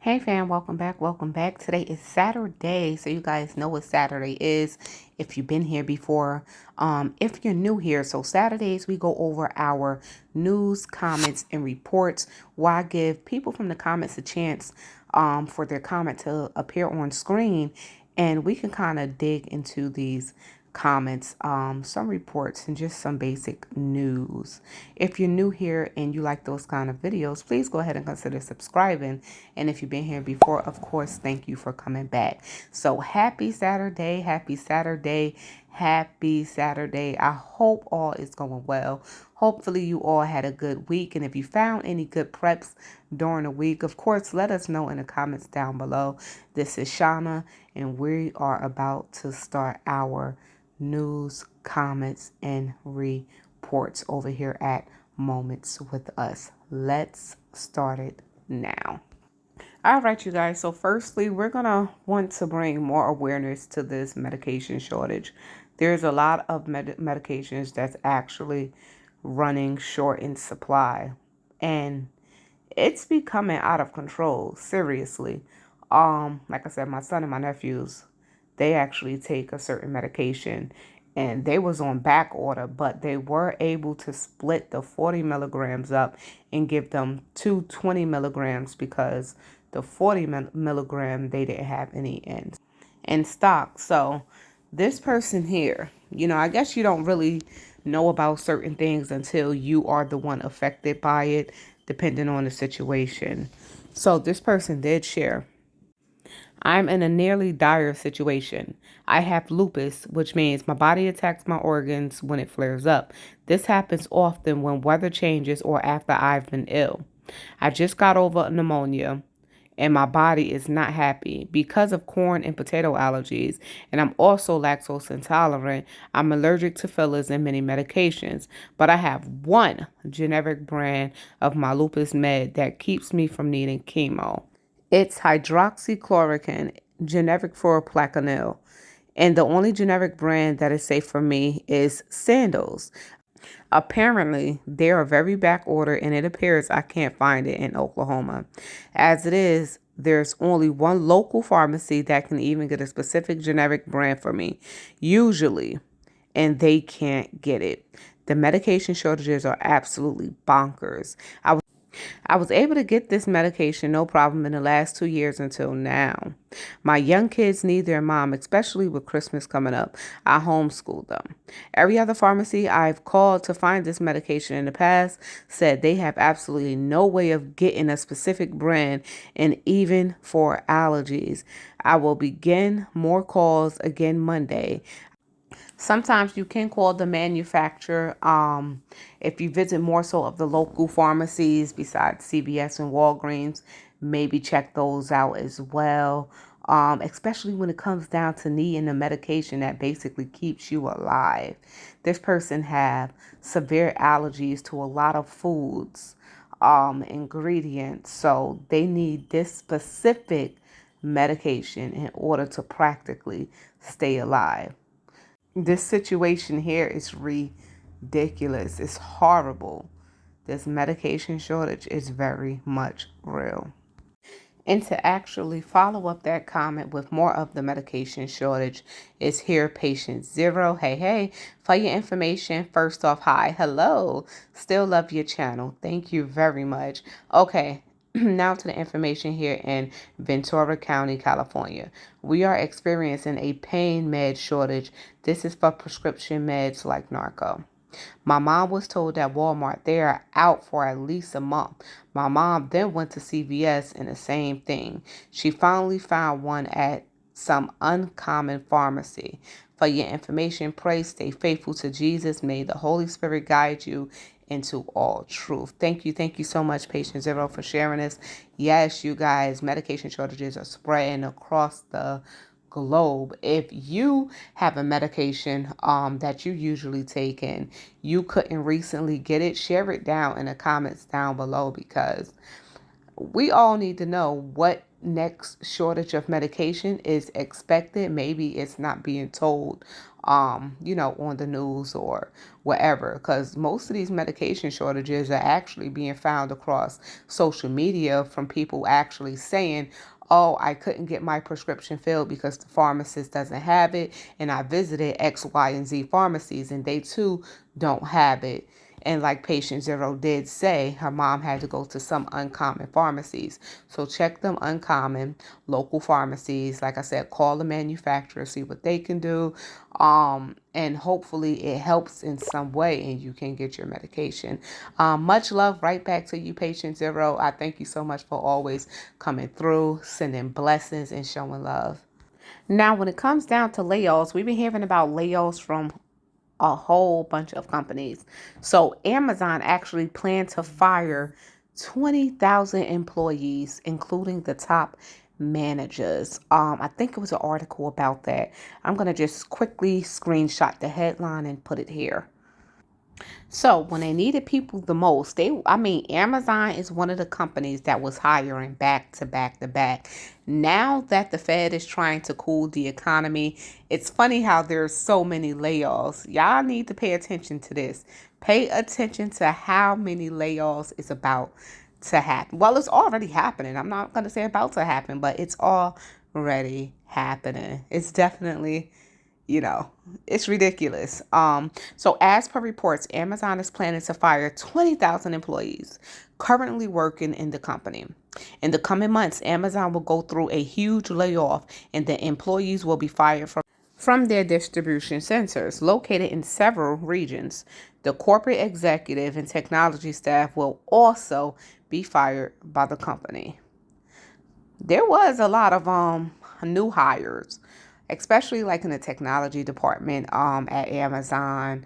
Hey fam, welcome back. Welcome back. Today is Saturday, so you guys know what Saturday is if you've been here before. If you're new here, so Saturdays we go over our news, comments, and reports. Where I give people from the comments a chance for their comment to appear on screen, and we can kind of dig into these comments, some reports, and just some basic news. If you're new here and you like those kind of videos, please go ahead and consider subscribing. And if you've been here before, of course, thank you for coming back. So happy Saturday, happy Saturday, happy Saturday. I hope all is going well. Hopefully you all had a good week. And if you found any good preps during the week, of course, let us know in the comments down below. This is Shauna, and we are about to start our news, comments, and reports over here at Moments with Us. Let's start it now. All right, you guys. So firstly, we're going to want to bring more awareness to this medication shortage. There's a lot of medications that's actually running short in supply, and it's becoming out of control, seriously. Like I said, my son and my nephews, they actually take a certain medication and they was on back order, but they were able to split the 40 milligrams up and give them 220 milligrams because the 40 milligram they didn't have any in stock. So this person here, I guess you don't really know about certain things until you are the one affected by it, depending on the situation. So this person did share, I'm in a nearly dire situation. I have lupus, which means my body attacks my organs when it flares up. This happens often when weather changes or after I've been ill. I just got over pneumonia and my body is not happy because of corn and potato allergies, and I'm also lactose intolerant. I'm allergic to fillers and many medications, but I have one generic brand of my lupus med that keeps me from needing chemo. It's hydroxychloroquine, generic for Plaquenil. And the only generic brand that is safe for me is Sandoz. Apparently, they are very back order, and it appears I can't find it in Oklahoma. As it is, there's only one local pharmacy that can even get a specific generic brand for me, usually, and they can't get it. The medication shortages are absolutely bonkers. I was able to get this medication no problem in the last 2 years until now. My young kids need their mom, especially with Christmas coming up. I homeschooled them. Every other pharmacy I've called to find this medication in the past said they have absolutely no way of getting a specific brand, and even for allergies. I will begin more calls again Monday. Sometimes you can call the manufacturer. If you visit more so of the local pharmacies besides CVS and Walgreens, maybe check those out as well. Especially when it comes down to needing a medication that basically keeps you alive. This person have severe allergies to a lot of foods, ingredients, so they need this specific medication in order to practically stay alive. This situation here is ridiculous. It's horrible. This medication shortage is very much real. And to actually follow up that comment with more of the medication shortage is here, patient zero. Hey, hey, for your information, first off, hi, hello. Still love your channel. Thank you very much. Okay. Now to the information here in Ventura County, California. We are experiencing a pain med shortage. This is for prescription meds like narco. My mom was told at Walmart they are out for at least a month. My mom then went to CVS and the same thing. She finally found one at some uncommon pharmacy. For your information, pray, stay faithful to Jesus. May the Holy Spirit guide you into all truth. Thank you. Thank you so much, Patient Zero, for sharing this. Yes, you guys, medication shortages are spreading across the globe. If you have a medication that you usually take and you couldn't recently get it, share it down in the comments down below, because we all need to know what next shortage of medication is expected. Maybe it's not being told, on the news or wherever, because most of these medication shortages are actually being found across social media from people actually saying, oh, I couldn't get my prescription filled because the pharmacist doesn't have it. And I visited X, Y, and Z pharmacies and they too don't have it. And like patient zero did say, her mom had to go to some uncommon pharmacies. So check them uncommon local pharmacies. Like I said, call the manufacturer, see what they can do. And hopefully it helps in some way and you can get your medication. Much love right back to you, patient zero. I thank you so much for always coming through, sending blessings and showing love. Now, when it comes down to layoffs, we've been hearing about layoffs from a whole bunch of companies. So Amazon actually planned to fire 20,000 employees, including the top managers. I think it was an article about that. I'm going to just quickly screenshot the headline and put it here. So when they needed people the most, Amazon is one of the companies that was hiring back to back to back. Now that the Fed is trying to cool the economy, it's funny how there's so many layoffs. Y'all need to pay attention to this. Pay attention to how many layoffs is about to happen. Well, it's already happening. I'm not going to say about to happen, but it's already happening. It's definitely it's ridiculous. So as per reports, Amazon is planning to fire 20,000 employees currently working in the company. In the coming months, Amazon will go through a huge layoff and the employees will be fired from their distribution centers located in several regions. The corporate executive and technology staff will also be fired by the company. There was a lot of new hires, especially like in the technology department at Amazon,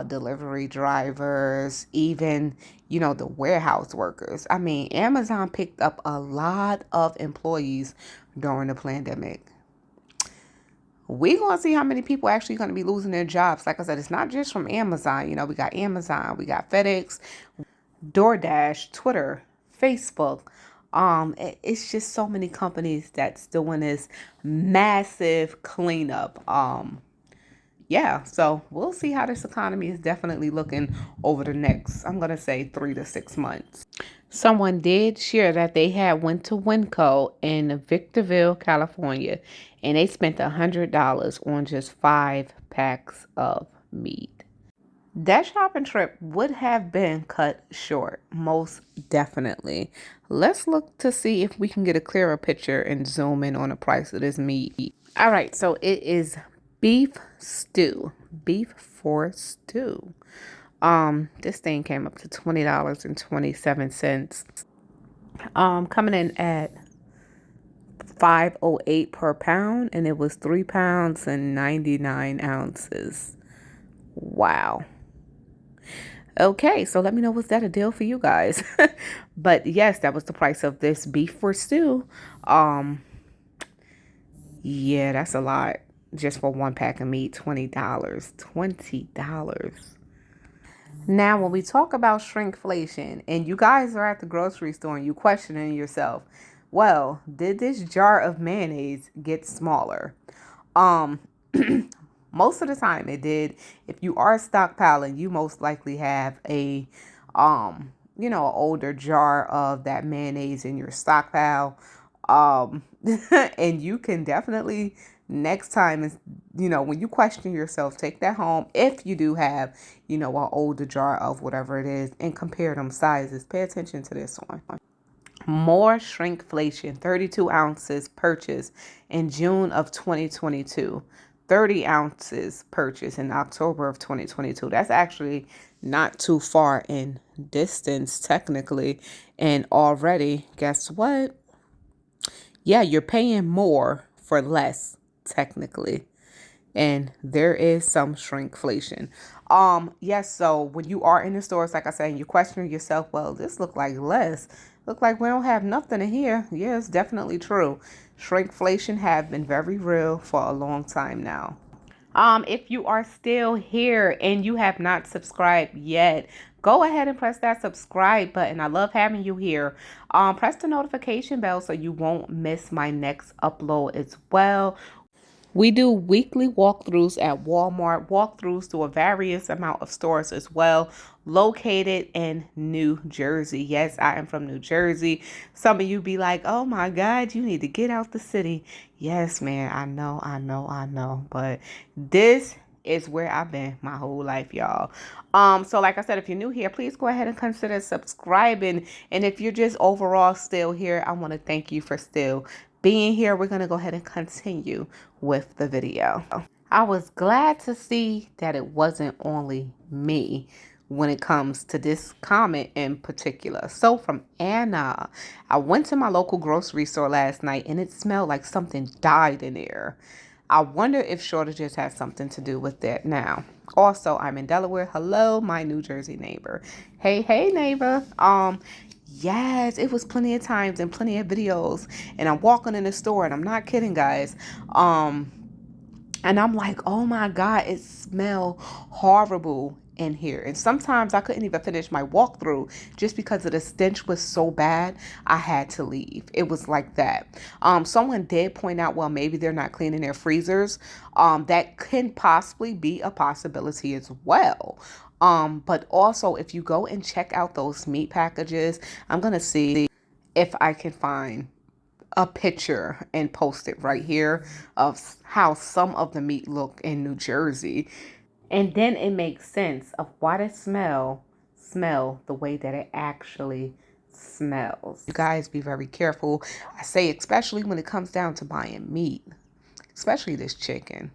delivery drivers, even the warehouse workers. Amazon picked up a lot of employees during the pandemic. We're going to see how many people actually going to be losing their jobs. Like I said, it's not just from Amazon. We got Amazon, we got FedEx, DoorDash, Twitter, Facebook. It's just so many companies that's doing this massive cleanup. Yeah, so we'll see how this economy is definitely looking over the next, I'm gonna say 3 to 6 months. Someone did share that they had went to Winco in Victorville, California, and they spent $100 on just 5 packs of meat. That shopping trip would have been cut short, most definitely. Let's look to see if we can get a clearer picture and zoom in on the price of this meat. All right, so it is beef stew, beef for stew. This thing came up to $20.27. Coming in at 508 per pound, and it was 3 pounds and 99 ounces. Wow. Okay, so let me know, was that a deal for you guys? But yes, that was the price of this beef for stew. Yeah, that's a lot just for 1 pack of meat. $20. $20. Now, when we talk about shrinkflation and you guys are at the grocery store and you questioning yourself, well, did this jar of mayonnaise get smaller? Um Most of the time it did. If you are stockpiling, you most likely have an older jar of that mayonnaise in your stockpile. And you can definitely next time is, when you question yourself, take that home. If you do have, an older jar of whatever it is and compare them sizes, pay attention to this one. More shrinkflation, 32 ounces purchased in June of 2022. 30 ounces purchased in October of 2022. That's actually not too far in distance, technically. And already, guess what? Yeah, you're paying more for less, technically. And there is some shrinkflation. Yes, so when you are in the stores, like I said, and you're questioning yourself, well, this look like less. Look like we don't have nothing in here. Yeah, it's definitely true. Shrinkflation have been very real for a long time now. If you are still here and you have not subscribed yet, go ahead and press that subscribe button. I love having you here. Press the notification bell so you won't miss my next upload as well. We do weekly walkthroughs at Walmart, walkthroughs to a various amount of stores as well, located in New Jersey. Yes, I am from New Jersey. Some of you be like, oh my God, you need to get out the city. Yes, man, I know. But this is where I've been my whole life, y'all. So like I said, if you're new here, please go ahead and consider subscribing. And if you're just overall still here, I want to thank you for still being here. We're going to go ahead and continue with the video. I was glad to see that it wasn't only me when it comes to this comment in particular. So from Anna, I went to my local grocery store last night and it smelled like something died in there. I wonder if shortages has something to do with that now. Also, I'm in Delaware. Hello, my New Jersey neighbor. Hey, neighbor. Yes, it was plenty of times and plenty of videos. And I'm walking in the store and I'm not kidding, guys. And I'm like, oh my God, it smells horrible in here. And sometimes I couldn't even finish my walkthrough just because of the stench was so bad. I had to leave. It was like that. Someone did point out, well, maybe they're not cleaning their freezers. That can possibly be a possibility as well. But also if you go and check out those meat packages, I'm going to see if I can find a picture and post it right here of how some of the meat look in New Jersey. And then it makes sense of why the smell the way that it actually smells. You guys be very careful. I say especially when it comes down to buying meat, especially this chicken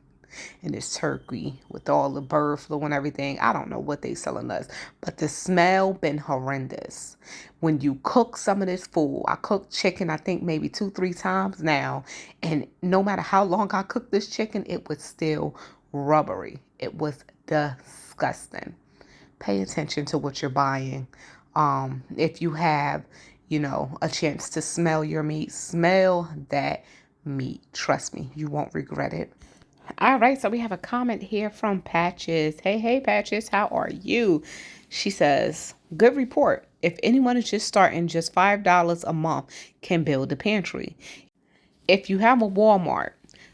and this turkey with all the bird flu and everything. I don't know what they selling us, but the smell been horrendous. When you cook some of this food, I cooked chicken, I think maybe 2-3 times now. And no matter how long I cooked this chicken, it was still rubbery. It was disgusting. Pay attention to what you're buying. If you have, a chance to smell your meat, smell that meat. Trust me, you won't regret it. All right, so we have a comment here from Patches. Hey, Patches, how are you? She says, good report. If anyone is just starting, just $5 a month can build a pantry. If you have a Walmart,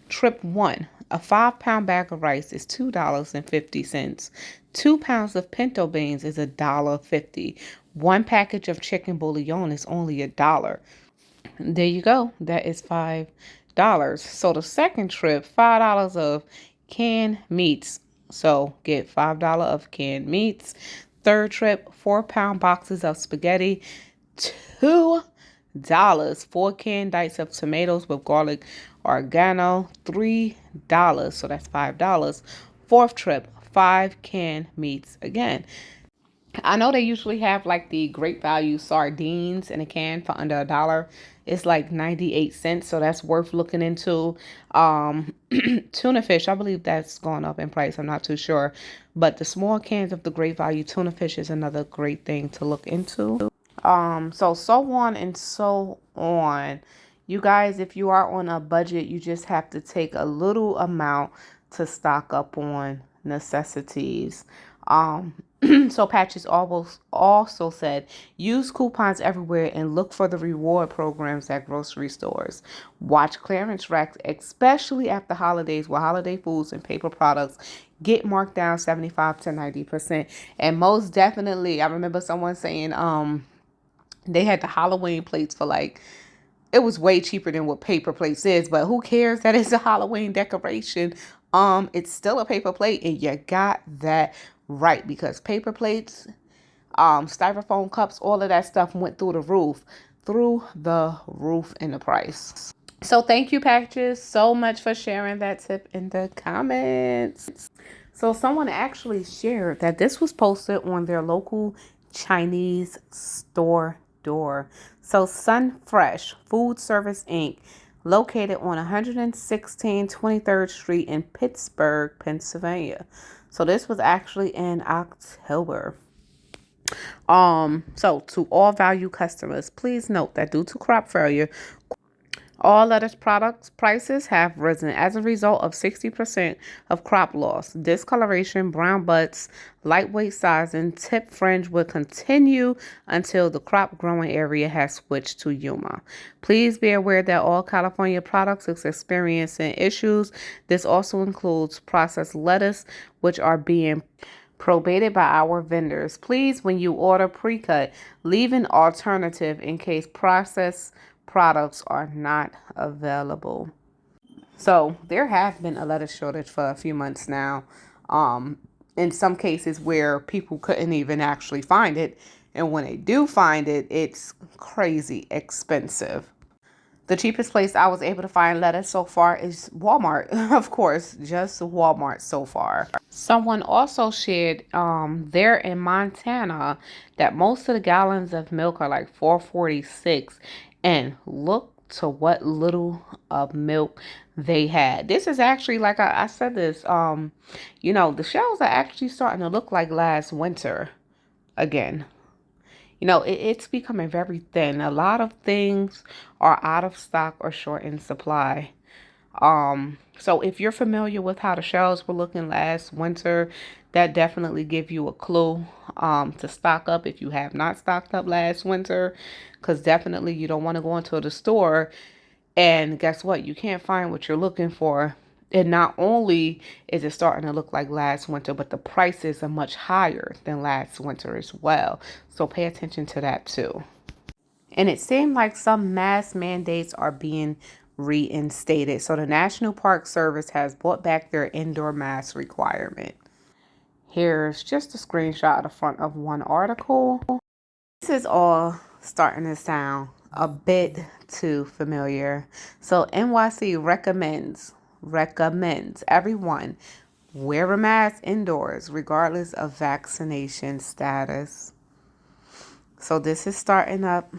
trip 1, a 5-pound bag of rice is $2.50. 2 pounds of pinto beans is $1.50. 1 package of chicken bouillon is only $1. There you go. That is $5. So the second trip, $5 of canned meats. So get $5 of canned meats. Third trip, 4-pound boxes of spaghetti. $2. 4 canned dice of tomatoes with garlic oregano. $3. So that's $5. Fourth trip, 5 canned meats again. I know they usually have like the great value sardines in a can for under $1. It's like 98 cents, so that's worth looking into. Tuna fish, I believe that's gone up in price. I'm not too sure. But the small cans of the great value tuna fish is another great thing to look into. So on and so on. You guys, if you are on a budget, you just have to take a little amount to stock up on necessities. So Patches also said, use coupons everywhere and look for the reward programs at grocery stores. Watch clearance racks, especially after holidays, where holiday foods and paper products get marked down 75 to 90%. And most definitely, I remember someone saying, they had the Halloween plates for like, it was way cheaper than what paper plates is, but who cares that it's a Halloween decoration? It's still a paper plate, and you got that right, because paper plates, styrofoam cups, all of that stuff went through the roof in the price. So thank you, Patches, so much for sharing that tip in the comments. So someone actually shared that this was posted on their local Chinese store door. So Sun Fresh Food Service Inc., located on 116 23rd Street in Pittsburgh, Pennsylvania. So this was actually in October. So to all value customers, please note that due to crop failure, All lettuce products prices have risen as a result of 60% of crop loss. Discoloration, brown butts, lightweight sizing, tip fringe will continue until the crop growing area has switched to Yuma. Please be aware that all California products is experiencing issues. This also includes processed lettuce, which are being probated by our vendors. Please, when you order pre-cut, leave an alternative in case processed products are not available. So there have been a lettuce shortage for a few months now. Um, in some cases where people couldn't even actually find it. And when they do find it, it's crazy expensive. The cheapest place I was able to find lettuce so far is Walmart. Of course, just Walmart so far. Someone also shared there in Montana that most of the gallons of milk are like 4.46, and look to what little of milk they had. This is actually, like I said this, the shelves are actually starting to look like last winter again. It's becoming very thin. A lot of things are out of stock or short in supply. So if you're familiar with how the shelves were looking last winter, that definitely give you a clue to stock up if you have not stocked up last winter, because definitely you don't want to go into the store and guess what? You can't find what you're looking for. And not only is it starting to look like last winter, but the prices are much higher than last winter as well. So pay attention to that too. And it seemed like some mask mandates are being reinstated. So the National Park Service has brought back their indoor mask requirement. Here's just a screenshot of the front of one article. This is all starting to sound a bit too familiar. So NYC recommends everyone wear a mask indoors regardless of vaccination status. So this is starting up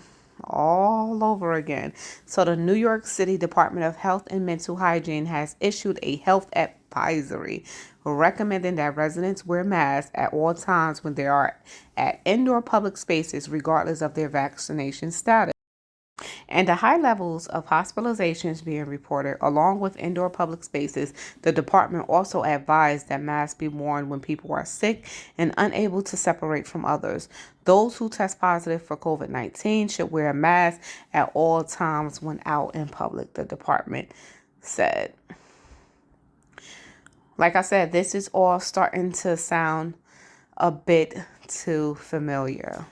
all over again. So the New York City Department of Health and Mental Hygiene has issued a health advisory recommending that residents wear masks at all times when they are at indoor public spaces regardless of their vaccination status. And the high levels of hospitalizations being reported, along with indoor public spaces, the department also advised that masks be worn when people are sick and unable to separate from others. Those who test positive for COVID-19 should wear a mask at all times when out in public, the department said. Like I said, this is all starting to sound a bit too familiar.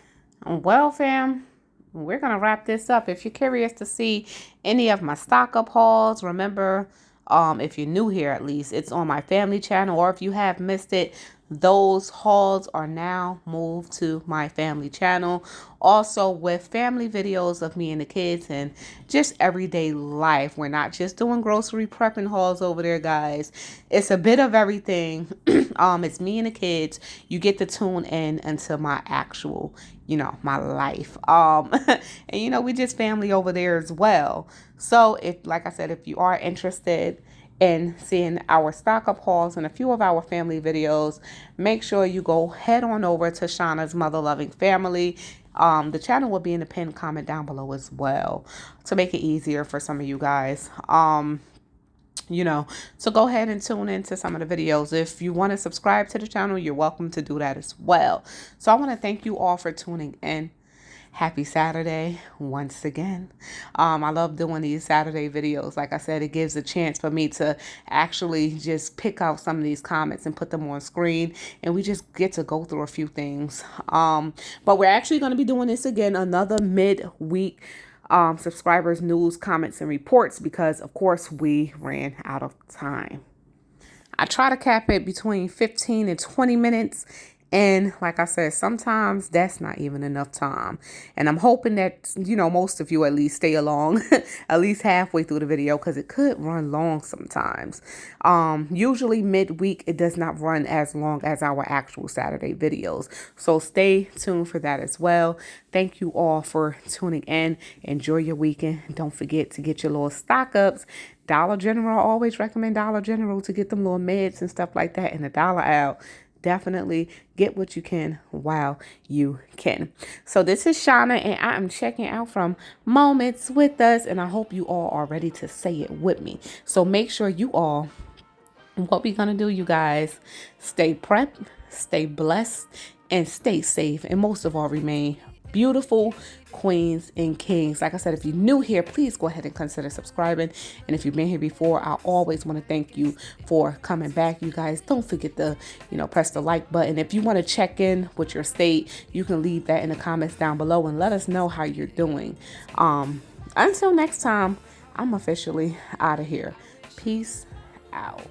Well, fam, we're going to wrap this up. If you're curious to see any of my stock up hauls, remember, if you're new here at least, it's on my family channel. Or if you have missed it, those hauls are now moved to my family channel. Also with family videos of me and the kids and just everyday life. We're not just doing grocery prepping hauls over there, guys. It's a bit of everything. It's me and the kids. You get to tune in until my actual, my life. And we just family over there as well. So like I said, if you are interested in seeing our stock up hauls and a few of our family videos, make sure you go head on over to Shauna's Mother Loving Family. The channel will be in the pinned comment down below as well to make it easier for some of you guys. So go ahead and tune into some of the videos. If you want to subscribe to the channel, you're welcome to do that as well. So I want to thank you all for tuning in. Happy Saturday once again. I love doing these Saturday videos. Like I said, it gives a chance for me to actually just pick out some of these comments and put them on screen, and we just get to go through a few things. But we're actually going to be doing this again, another midweek subscribers news, comments, and reports, because of course we ran out of time. I try to cap it between 15 and 20 minutes. And like I said, sometimes that's not even enough time. And I'm hoping that, most of you at least stay along at least halfway through the video, because it could run long sometimes. Usually midweek, it does not run as long as our actual Saturday videos. So stay tuned for that as well. Thank you all for tuning in. Enjoy your weekend. Don't forget to get your little stock ups. Dollar General, I always recommend Dollar General to get them little meds and stuff like that, and a dollar out. definitely get what you can while you can. So this is Shauna, and I am checking out from Moments with Us, and I hope you all are ready to say it with me. So make sure you all, what we're going to do, you guys, stay prepped, stay blessed, and stay safe. And most of all, remain beautiful queens and kings. Like I said, if you're new here, please go ahead and consider subscribing. And if you've been here before, I always want to thank you for coming back. You guys, don't forget to, press the like button. If you want to check in with your state, you can leave that in the comments down below and let us know how you're doing. Until next time, I'm officially out of here. Peace out.